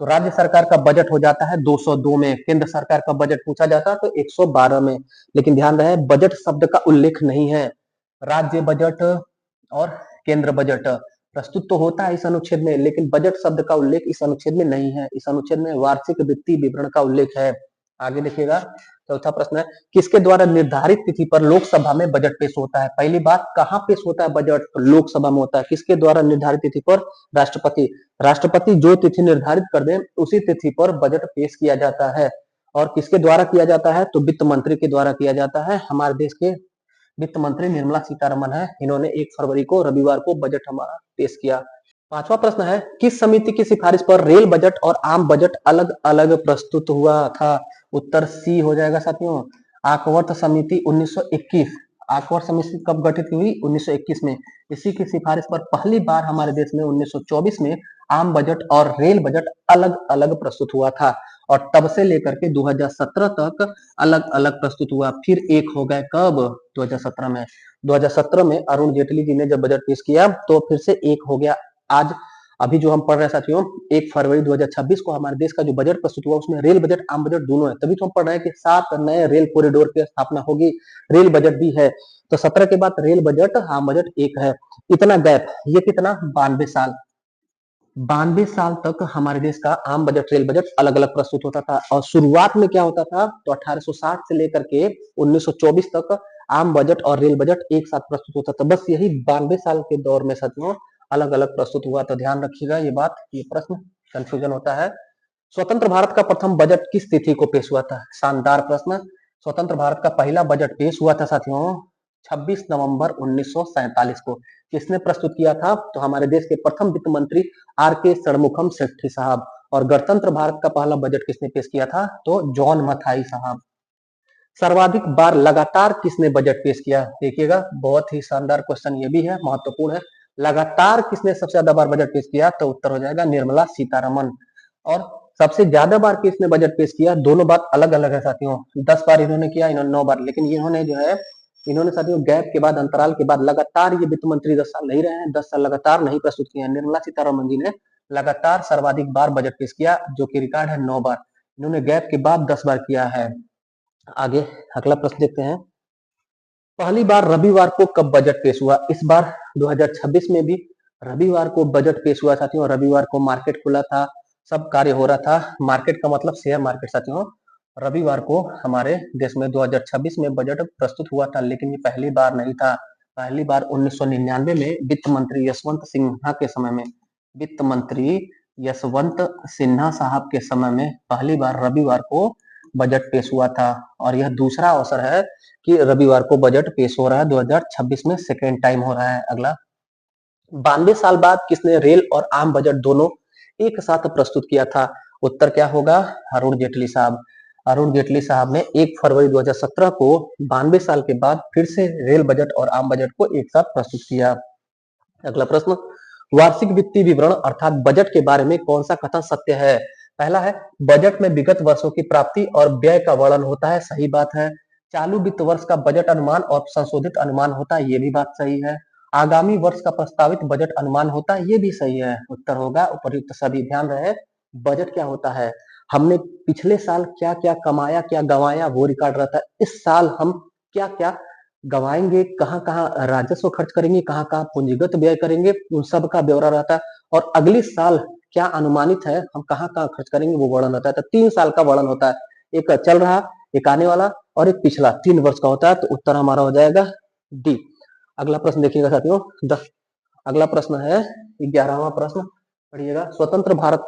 तो राज्य सरकार का बजट हो जाता है 202 में, केंद्र सरकार का बजट पूछा जाता है तो 112 में। लेकिन ध्यान रहे, बजट शब्द का उल्लेख नहीं है। राज्य बजट और केंद्र बजट प्रस्तुत तो होता है इस अनुच्छेद में, लेकिन बजट शब्द का उल्लेख इस अनुच्छेद में नहीं है। इस अनुच्छेद में वार्षिक वित्तीय विवरण का उल्लेख है। आगे देखिएगा, चौथा प्रश्न है, किसके द्वारा निर्धारित तिथि पर लोकसभा में बजट पेश होता है? पहली बात, कहाँ पेश होता है बजट? तो लोकसभा में होता है। किसके द्वारा निर्धारित तिथि पर? राष्ट्रपति। राष्ट्रपति जो तिथि निर्धारित कर दे उसी तिथि पर बजट पेश किया जाता है। और किसके द्वारा किया जाता है? तो वित्त मंत्री के द्वारा किया जाता है। हमारे देश के वित्त मंत्री निर्मला सीतारमन है, इन्होंने 1 फरवरी को रविवार को बजट हमारा पेश किया। पांचवा प्रश्न है, किस समिति की सिफारिश पर रेल बजट और आम बजट अलग अलग प्रस्तुत हुआ था? उत्तर सी हो जाएगा साथियों, आकवर्त समिति 1921। आकवर्त समिति कब गठित हुई? 1921 में। इसी की सिफारिश पर पहली बार हमारे देश में 1924 में आम बजट और रेल बजट अलग अलग प्रस्तुत हुआ था, और तब से लेकर के 2017 तक अलग अलग प्रस्तुत हुआ। फिर एक हो गए कब? 2017 में। 2017 में अरुण जेटली जी ने जब बजट पेश किया तो फिर से एक हो गया। आज अभी जो हम पढ़ रहे हैं साथियों, 1 फरवरी 2026 को हमारे देश का जो बजट प्रस्तुत हुआ उसमें रेल बजट आम बजट दोनों है। तभी तो हम पढ़ रहे हैं कि 7 नए रेल कॉरिडोर की स्थापना होगी, रेल बजट भी है। तो 17 के बाद रेल बजट आम बजट एक है। इतना गैप, ये कितना? 92 साल। 92 साल तक हमारे देश का आम बजट रेल बजट अलग अलग प्रस्तुत होता था। और शुरुआत में क्या होता था? तो 1860 से लेकर के 1924 तक आम बजट और रेल बजट एक साथ प्रस्तुत होता था। बस यही 92 साल के दौर में साथियों अलग अलग प्रस्तुत हुआ। तो ध्यान रखिएगा ये बात, ये प्रश्न कंफ्यूजन होता है। स्वतंत्र भारत का प्रथम बजट किस तिथि को पेश हुआ था? शानदार प्रश्न। स्वतंत्र भारत का पहला बजट पेश हुआ था साथियों 26 नवंबर 1947 को। किसने प्रस्तुत किया था? तो हमारे देश के प्रथम वित्त मंत्री आर के षणमुखम सेठी साहब। और गणतंत्र भारत का पहला बजट किसने पेश किया था? तो जॉन मथाई साहब। सर्वाधिक बार लगातार किसने बजट पेश किया? देखिएगा, बहुत ही शानदार क्वेश्चन ये भी है, महत्वपूर्ण है। लगातार किसने सबसे ज्यादा बार बजट पेश किया? तो उत्तर हो जाएगा निर्मला सीतारमन। और सबसे ज्यादा बार किसने बजट पेश किया? दोनों बात अलग अलग है साथियों। 10 बार इन्होंने किया, इन्होंने 9 बार। लेकिन इन्होंने जो है, इन्होंने साथियों गैप के बाद, अंतराल के बाद, लगातार ये वित्त मंत्री 10 साल नहीं रहे हैं, 10 साल लगातार नहीं प्रस्तुत किए हैं। निर्मला सीतारमन जी ने लगातार सर्वाधिक बार बजट पेश किया, जो कि रिकॉर्ड है 9 बार। इन्होंने गैप के बाद 10 बार किया है। आगे अगला प्रश्न देखते हैं, पहली बार रविवार को कब बजट पेश हुआ? इस बार 2026 में भी रविवार को बजट पेश हुआ साथियों। रविवार को मार्केट खुला था, सब कार्य हो रहा था। मार्केट का मतलब शेयर मार्केट साथियों। रविवार को हमारे देश में 2026 में बजट प्रस्तुत हुआ था, लेकिन ये पहली बार नहीं था। पहली बार 1999 में वित्त मंत्री यशवंत सिन्हा के समय में, वित्त मंत्री यशवंत सिन्हा साहब के समय में पहली बार रविवार को बजट पेश हुआ था। और यह दूसरा अवसर है कि रविवार को बजट पेश हो रहा है। 2026 में सेकेंड टाइम हो रहा है। अगला, 92 साल बाद किसने रेल और आम बजट दोनों एक साथ प्रस्तुत किया था? उत्तर क्या होगा? अरुण जेटली साहब। अरुण जेटली साहब ने 1 फरवरी 2017 को 92 साल के बाद फिर से रेल बजट और आम बजट को एक साथ प्रस्तुत किया। अगला प्रश्न, वार्षिक वित्तीय विवरण अर्थात बजट के बारे में कौन सा कथन सत्य है? पहला है, बजट में विगत वर्षों की प्राप्ति और व्यय का वर्णन होता है, सही बात है। चालू वित्त वर्ष का बजट अनुमान और संशोधित अनुमान होता है, ये भी बात सही है। आगामी वर्ष का प्रस्तावित बजट अनुमान होता है, ये भी सही है। उत्तर होगा उपर्युक्त सभी। ध्यान रहे, बजट क्या होता है? हमने पिछले साल क्या क्या कमाया, क्या गंवाया, वो रिकॉर्ड रहता है। इस साल हम क्या क्या गवाएंगे, कहाँ कहाँ राजस्व खर्च करेंगे, कहाँ कहाँ पूंजीगत व्यय करेंगे, उन सब का ब्यौरा रहता है। और अगले साल क्या अनुमानित है, हम कहाँ कहाँ खर्च करेंगे, वो वर्णन होता है। तो 3 साल का वर्णन होता है, एक चल रहा, एक आने वाला और एक पिछला, 3 वर्ष का होता है। तो उत्तर हमारा हो जाएगा डी। अगला प्रश्न देखिएगा साथियों, अगला प्रश्न है 11वां प्रश्न, पढ़िएगा। स्वतंत्र भारत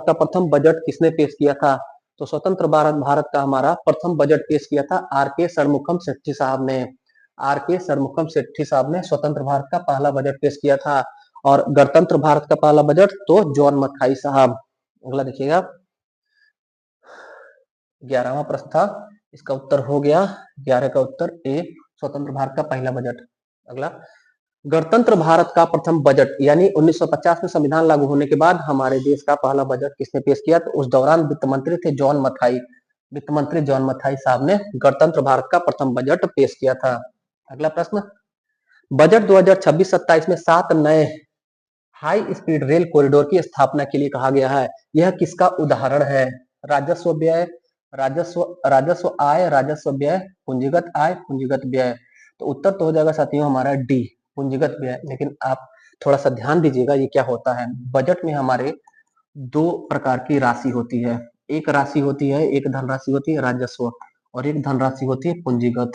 का प्रथम बजट किसने पेश किया था? तो स्वतंत्र भारत का हमारा प्रथम बजट पेश किया था आर के षणमुखम सेठी साहब ने। आर के षणमुखम सेठी साहब ने स्वतंत्र भारत का पहला बजट पेश किया था। और गणतंत्र भारत का पहला बजट तो जॉन मथाई साहब। अगला देखिएगा, 11वां प्रश्न था, इसका उत्तर हो गया 11 का उत्तर ए, स्वतंत्र भारत का पहला बजट। अगला, गणतंत्र भारत का प्रथम बजट यानी 1950 में संविधान लागू होने के बाद हमारे देश का पहला बजट किसने पेश किया? तो उस दौरान वित्त मंत्री थे जॉन मथाई। वित्त मंत्री जॉन मथाई साहब ने गणतंत्र भारत का प्रथम बजट पेश किया था। अगला प्रश्न, बजट 2026-27 में 7 नए हाई स्पीड रेल कॉरिडोर की स्थापना के लिए कहा गया है। यह किसका उदाहरण है? राजस्व व्यय, राजस्व राजस्व आय, राजस्व व्यय, पूंजीगत आय, पूंजीगत व्यय। तो उत्तर तो हो जाएगा साथियों हमारा डी, पूंजीगत व्यय। लेकिन आप थोड़ा सा ध्यान दीजिएगा ये क्या होता है। बजट में हमारे दो प्रकार की राशि होती है। एक राशि होती है, एक धनराशि होती है राजस्व, और एक धनराशि होती है पूंजीगत।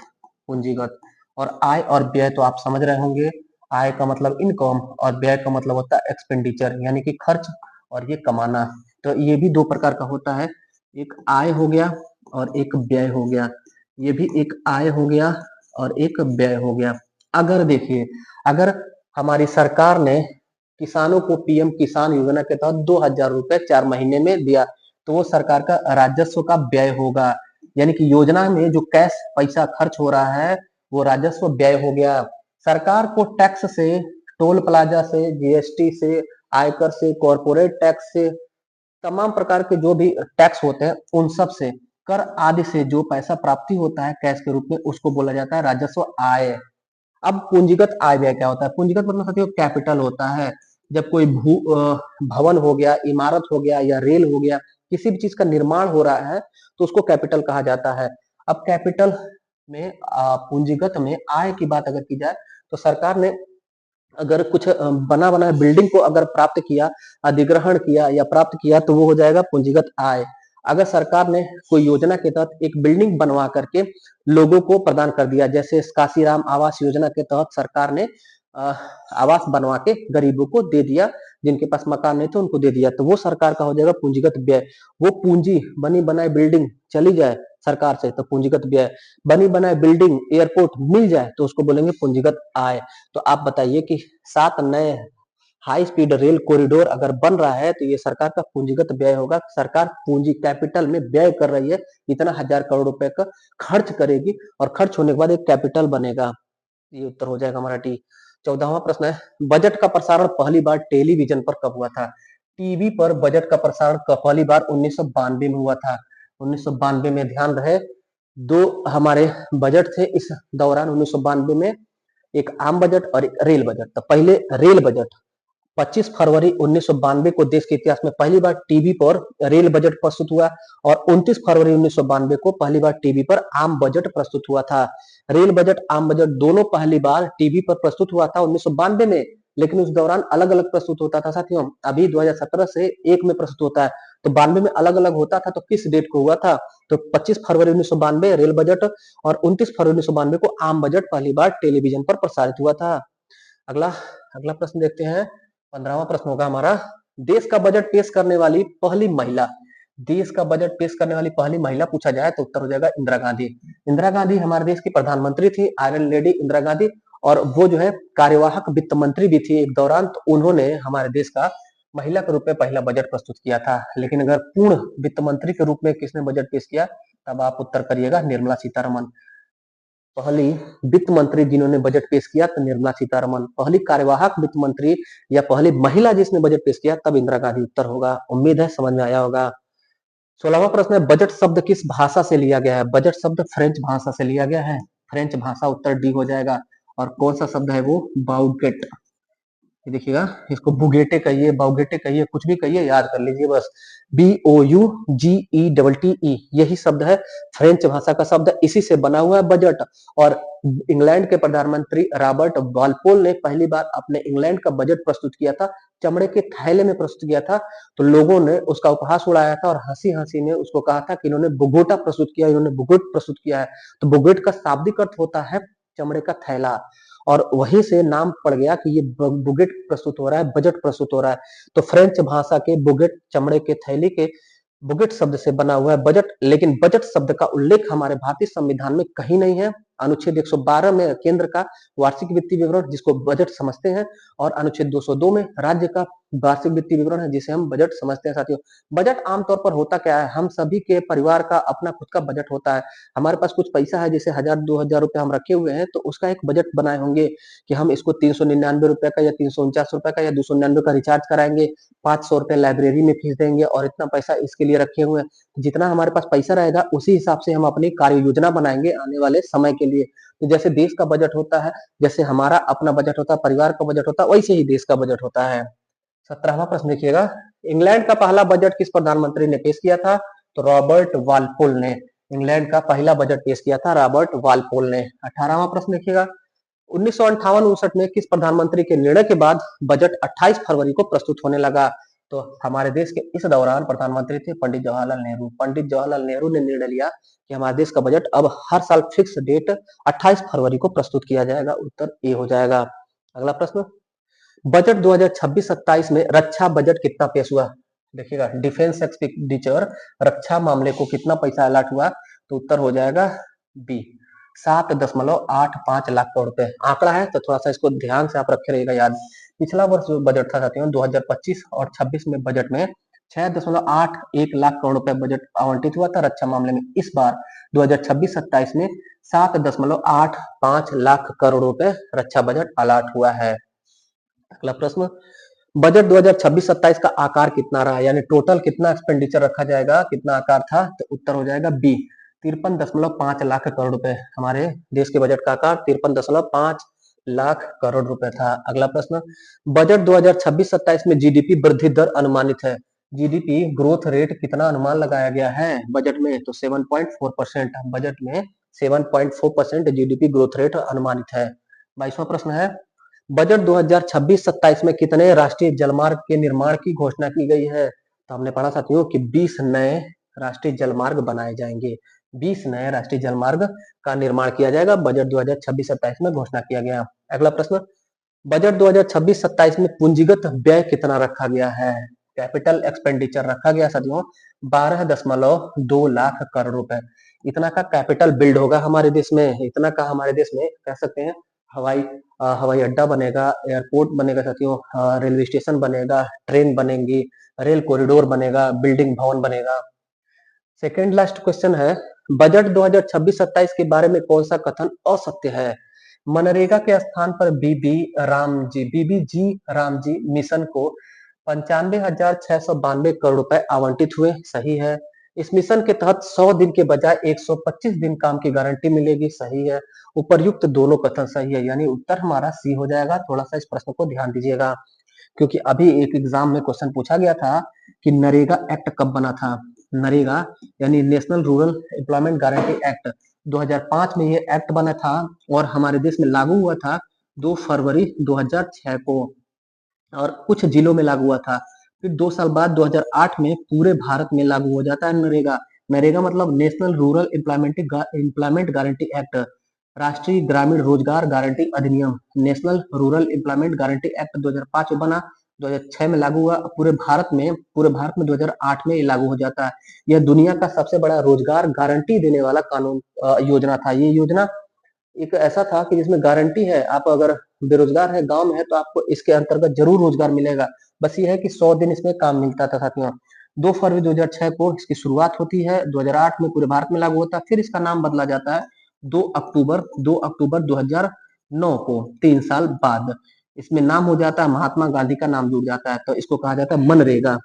पूंजीगत और आय और व्यय तो आप समझ रहे होंगे। आय का मतलब इनकम और व्यय का मतलब होता है एक्सपेंडिचर यानी कि खर्च, और ये कमाना। तो ये भी दो प्रकार का होता है, एक आय हो गया और एक व्यय हो गया। ये भी एक आय हो गया और एक व्यय हो गया। अगर देखिए, अगर हमारी सरकार ने किसानों को पीएम किसान योजना के तहत 2,000 रुपए 4 महीने में दिया, तो वो सरकार का राजस्व का व्यय होगा। यानी कि योजना में जो कैश पैसा खर्च हो रहा है वो राजस्व व्यय हो गया। सरकार को टैक्स से, टोल प्लाजा से, जीएसटी से, आयकर से, कॉर्पोरेट टैक्स से, तमाम प्रकार के जो भी टैक्स होते हैं उन सब से, कर आदि से जो पैसा प्राप्ति होता है कैश के रूप में, उसको बोला जाता है राजस्व आय। अब पूंजीगत आय व्यय क्या होता है? पूंजीगत मतलब साथियों कैपिटल होता है। जब कोई भवन हो गया, इमारत हो गया या रेल हो गया, किसी भी चीज का निर्माण हो रहा है तो उसको कैपिटल कहा जाता है। अब कैपिटल में पूंजीगत में आय की बात अगर की जाए तो सरकार ने अगर कुछ बना बनाया बिल्डिंग को अगर प्राप्त किया, अधिग्रहण किया या प्राप्त किया, तो वो हो जाएगा पूंजीगत आय। अगर सरकार ने कोई योजना के तहत एक बिल्डिंग बनवा करके लोगों को प्रदान कर दिया, जैसे काशीराम आवास योजना के तहत सरकार ने आवास बनवा के गरीबों को दे दिया, जिनके पास मकान नहीं थे उनको दे दिया, तो वो सरकार का हो जाएगा पूंजीगत व्यय। वो पूंजी बनी बनाई बिल्डिंग चली जाए सरकार से तो पूंजीगत व्यय, बनी बनाई बिल्डिंग एयरपोर्ट मिल जाए तो उसको बोलेंगे पूंजीगत आय। तो आप बताइए कि 7 नए हाई स्पीड रेल कॉरिडोर अगर बन रहा है तो ये सरकार का पूंजीगत व्यय होगा। सरकार पूंजी कैपिटल में व्यय कर रही है, इतना 1,000 करोड़ रुपए का खर्च करेगी और खर्च होने के बाद एक कैपिटल बनेगा। ये उत्तर हो जाएगा हमारा डी। 14वां प्रश्न है, बजट का प्रसारण पहली बार टेलीविजन पर कब हुआ था? टीवी पर बजट का प्रसारण पहली बार 1992 में हुआ था। 1992 में ध्यान रहे, दो हमारे बजट थे इस दौरान 1992 में, एक आम बजट और एक रेल बजट। तो पहले रेल बजट 25 फरवरी 1992 को देश के इतिहास में पहली बार टीवी पर रेल बजट प्रस्तुत हुआ, और 29 फरवरी 1992 को पहली बार टीवी पर आम बजट प्रस्तुत हुआ था। रेल बजट, आम बजट दोनों पहली बार टीवी पर प्रस्तुत हुआ था 1992 में, लेकिन उस दौरान अलग अलग प्रस्तुत होता था साथियों। अभी 2017 से एक में प्रस्तुत होता है, तो 92 में अलग अलग होता था। तो किस डेट को हुआ था? तो 25 फरवरी 1992 रेल बजट, और 29 फरवरी 1992 को आम बजट पहली बार टेलीविजन पर प्रसारित हुआ था। अगला अगला प्रश्न देखते हैं। 15वां प्रश्न होगा हमारा, देश का बजट पेश करने वाली पहली महिला। देश का बजट पेश करने वाली पहली महिला पूछा जाए तो उत्तर हो जाएगा इंदिरा गांधी। इंदिरा गांधी हमारे देश की प्रधानमंत्री थी, आयरन लेडी इंदिरा गांधी, और वो जो है कार्यवाहक वित्त मंत्री भी थी एक दौरान। तो उन्होंने हमारे देश का महिला के रूप में पहला बजट प्रस्तुत किया था। लेकिन अगर पूर्ण वित्त मंत्री के रूप में किसने बजट पेश किया, तब आप उत्तर करिएगा निर्मला सीतारमन। पहली वित्त मंत्री जिन्होंने बजट पेश किया तो निर्मला सीतारमन। पहली कार्यवाहक वित्त मंत्री या पहली महिला जिसने बजट पेश किया तब इंदिरा गांधी उत्तर होगा। उम्मीद है समझ में आया होगा। 16वां प्रश्न है, बजट शब्द किस भाषा से लिया गया है? बजट शब्द फ्रेंच भाषा से लिया गया है। फ्रेंच भाषा, उत्तर डी हो जाएगा। और कौन सा शब्द है वो? बाउगेट। ये देखिएगा, इसको बुगेटे कहिए, बाउगेटे कहिए, कुछ भी कहिए, याद कर लीजिए बस। BOUGETTE यही शब्द है, फ्रेंच भाषा का शब्द है, इसी से बना हुआ है बजट। और इंग्लैंड के प्रधानमंत्री रॉबर्ट वालपोल ने पहली बार अपने इंग्लैंड का बजट प्रस्तुत किया था, चमड़े के थैले में प्रस्तुत किया था। तो लोगों ने उसका उपहास उड़ाया था और हंसी हंसी ने उसको कहा था कि इन्होंने बुगोटा प्रस्तुत किया, इन्होंने बुगेट प्रस्तुत किया है। तो बुगेट का शाब्दिक अर्थ होता है चमड़े का थैला, और वहीं से नाम पड़ गया कि ये बुगेट प्रस्तुत हो रहा है, बजट प्रस्तुत हो रहा है। तो फ्रेंच भाषा के बुगेट, चमड़े के थैली के बुगेट शब्द से बना हुआ है बजट। लेकिन बजट शब्द का उल्लेख हमारे भारतीय संविधान में कहीं नहीं है। अनुच्छेद 112 में केंद्र का वार्षिक वित्तीय विवरण जिसको बजट समझते हैं, और अनुच्छेद 202 में राज्य का वार्षिक वित्तीय विवरण है जिसे हम बजट समझते हैं साथियों। बजट आमतौर पर होता क्या है, हम सभी के परिवार का अपना खुद का बजट होता है। हमारे पास कुछ पैसा है, जैसे 1000-2000 रुपए हम रखे हुए हैं, तो उसका एक बजट बनाए होंगे कि हम इसको 399 रुपए का या 349 रुपए का या 299 का रिचार्ज कराएंगे, 500 रुपए लाइब्रेरी में फीस देंगे और इतना पैसा इसके लिए रखे हुए हैं। जितना हमारे पास पैसा रहेगा उसी हिसाब से हम अपनी कार्य योजना बनाएंगे आने वाले समय के लिए। तो जैसे देश का बजट होता है, जैसे हमारा अपना बजट होता है, परिवार का बजट होता है, वैसे ही देश का बजट होता है। 17वां प्रश्न देखिएगा, इंग्लैंड का पहला बजट किस प्रधानमंत्री ने पेश किया था? तो रॉबर्ट वालपोल ने इंग्लैंड का पहला बजट पेश किया था, रॉबर्ट वालपोल ने। 18वां प्रश्न देखिएगा, 1958-59 में किस प्रधानमंत्री के निर्णय के बाद बजट 28 फरवरी को प्रस्तुत होने लगा? तो हमारे देश के इस दौरान प्रधानमंत्री थे पंडित जवाहरलाल नेहरू। पंडित जवाहरलाल नेहरू ने निर्णय लिया कि हमारे देश का बजट अब हर साल फिक्स डेट 28 फरवरी को प्रस्तुत किया जाएगा। उत्तर ए हो जाएगा। अगला प्रश्न, बजट 2026-27 में रक्षा बजट कितना पेश हुआ? देखिएगा, डिफेंस एक्सपेंडिचर, रक्षा मामले को कितना पैसा अलॉट हुआ? तो उत्तर हो जाएगा बी, 7.85 लाख करोड़ रुपए। आंकड़ा है तो थोड़ा सा इसको ध्यान से आप रखे रहिएगा याद। पिछला वर्ष जो बजट था साथियों 2025 और 26 में बजट में 6.81 लाख करोड़ रुपए बजट आवंटित हुआ था रक्षा मामले में। इस बार 2026-27 में 7.85 लाख करोड़ रुपए रक्षा बजट अलॉट हुआ है। अगला प्रश्न, बजट 2026-27 का आकार कितना रहा, यानी टोटल कितना एक्सपेंडिचर रखा जाएगा, कितना आकार था? तो उत्तर हो जाएगा बी, 53.5 लाख करोड़ रुपए। हमारे देश के बजट का आकार 53.5 लाख करोड़ रुपए था। अगला प्रश्न, बजट 2026-27 में जीडीपी वृद्धि दर अनुमानित है। जीडीपी ग्रोथ रेट कितना अनुमान लगाया गया है बजट में? तो 7.4%। बजट में 7.4% जीडीपी ग्रोथ रेट अनुमानित है। 22वां प्रश्न है, बजट 2026-27 में कितने राष्ट्रीय जलमार्ग के निर्माण की घोषणा की गई है? तो हमने पढ़ा साथियों कि 20 नए राष्ट्रीय जलमार्ग बनाए जाएंगे। 20 नए राष्ट्रीय जलमार्ग का निर्माण किया जाएगा, बजट 2026-27 में घोषणा किया गया। अगला प्रश्न, बजट 2026-27 में पूंजीगत व्यय कितना रखा गया है? कैपिटल एक्सपेंडिचर रखा गया साथियों 12.2 लाख करोड़ रुपए। इतना का कैपिटल बिल्ड होगा हमारे देश में, इतना का हमारे देश में कह सकते हैं हवाई अड्डा बनेगा, एयरपोर्ट बनेगा साथियों, रेलवे स्टेशन बनेगा, ट्रेन बनेंगी, रेल कॉरिडोर बनेगा, बिल्डिंग भवन बनेगा। सेकेंड लास्ट क्वेश्चन है, बजट 2026-27 के बारे में कौन सा कथन असत्य है? मनरेगा के स्थान पर बीबीजी रामजी मिशन को 95,692 करोड़ रुपए आवंटित हुए, सही है। इस मिशन के तहत 100 दिन के बजाय 125 दिन काम की गारंटी मिलेगी, सही है। उपर्युक्त दोनों कथन सही है, यानी उत्तर हमारा सी हो जाएगा। थोड़ा सा इस प्रश्न को ध्यान दीजिएगा, क्योंकि अभी एक एग्जाम में क्वेश्चन पूछा गया था कि नरेगा एक्ट कब बना था। नरेगा यानी national rural employment guarantee act 2005 में ये एक्ट बना था और हमारे देश में लागू हुआ था 2 फरवरी 2006 को, और कुछ जिलों में लागू हुआ था। फिर 2 साल बाद 2008 में पूरे भारत में लागू हो जाता है नरेगा। नरेगा मतलब national rural employment guarantee act, राष्ट्रीय ग्रामीण रोजगार गारंटी अधिनियम। National rural employment guarantee act 2005 में बना, 2006 में लागू हुआ, पूरे भारत में 2008 में ये लागू हो जाता है। यह दुनिया का सबसे बड़ा रोजगार गारंटी देने वाला कानून योजना था। ये योजना एक ऐसा था कि जिसमें गारंटी है, आप अगर बेरोजगार है, गांव में है, तो आपको इसके अंतर्गत जरूर रोजगार मिलेगा। बस ये है कि 100 दिन इसमें काम मिलता था साथियों। 2 फरवरी 2006 को इसकी शुरुआत होती है, 2008 में पूरे भारत में लागू होता है, फिर इसका नाम बदला जाता है 2 अक्टूबर 2009 को, 3 साल बाद इसमें नाम हो जाता है, महात्मा गांधी का नाम जुड़ जाता है, तो इसको कहा जाता है MNREGA.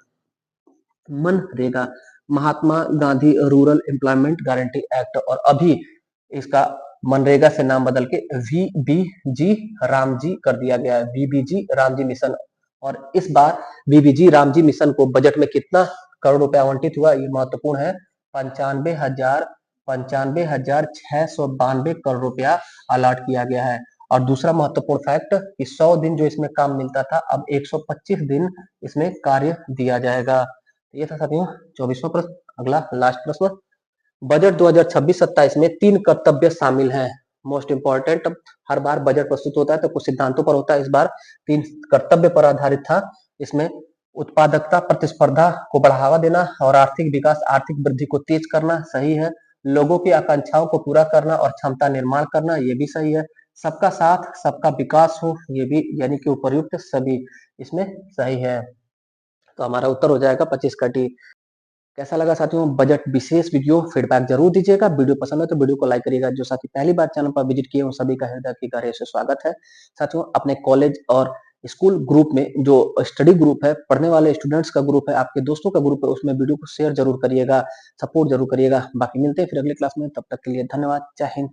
MNREGA, Mahatma Gandhi rural employment guarantee act, और अभी इसका मनरेगा से नाम बदल के वीबीजी रामजी कर दिया गया है, वीबीजी रामजी मिशन। और इस बार वीबीजी रामजी मिशन को बजट में कितना करोड़ रुपए आवंटित हुआ, ये महत्वपूर्ण है, 95,692 करोड़ रुपया अलॉट किया गया है। और दूसरा महत्वपूर्ण फैक्ट कि 100 दिन जो इसमें काम मिलता था, अब 125 दिन इसमें कार्य दिया जाएगा। ये था साथियों 24वां प्रश्न। अगला लास्ट प्रश्न, बजट 2026-27 में 3 कर्तव्य शामिल हैं। मोस्ट इंपॉर्टेंट, हर बार बजट प्रस्तुत होता है तो कुछ सिद्धांतों पर होता है, इस बार 3 कर्तव्य पर आधारित था। इसमें उत्पादकता प्रतिस्पर्धा को बढ़ावा देना और आर्थिक विकास आर्थिक वृद्धि को तेज करना, सही है। लोगों की आकांक्षाओं को पूरा करना और क्षमता निर्माण करना, ये भी सही है। सबका साथ, सबका विकास हो, ये भी यानी कि उपर्युक्त सभी इसमें सही है। तो हमारा उत्तर हो जाएगा 25 का डी। कैसा लगा साथियों बजट विशेष वीडियो? फीडबैक जरूर दीजिएगा। वीडियो पसंद है तो वीडियो को लाइक करिएगा। जो साथी पहली बार चैनल पर विजिट किए उन सभी का हृदय की गहराई से स्वागत है। साथियों अपने कॉलेज और स्कूल ग्रुप में जो स्टडी ग्रुप है, पढ़ने वाले स्टूडेंट्स का ग्रुप है, आपके दोस्तों का ग्रुप है, उसमें वीडियो को शेयर जरूर करिएगा, सपोर्ट जरूर करिएगा। बाकी मिलते हैं फिर अगली क्लास में, तब तक के लिए धन्यवाद। जय हिंद।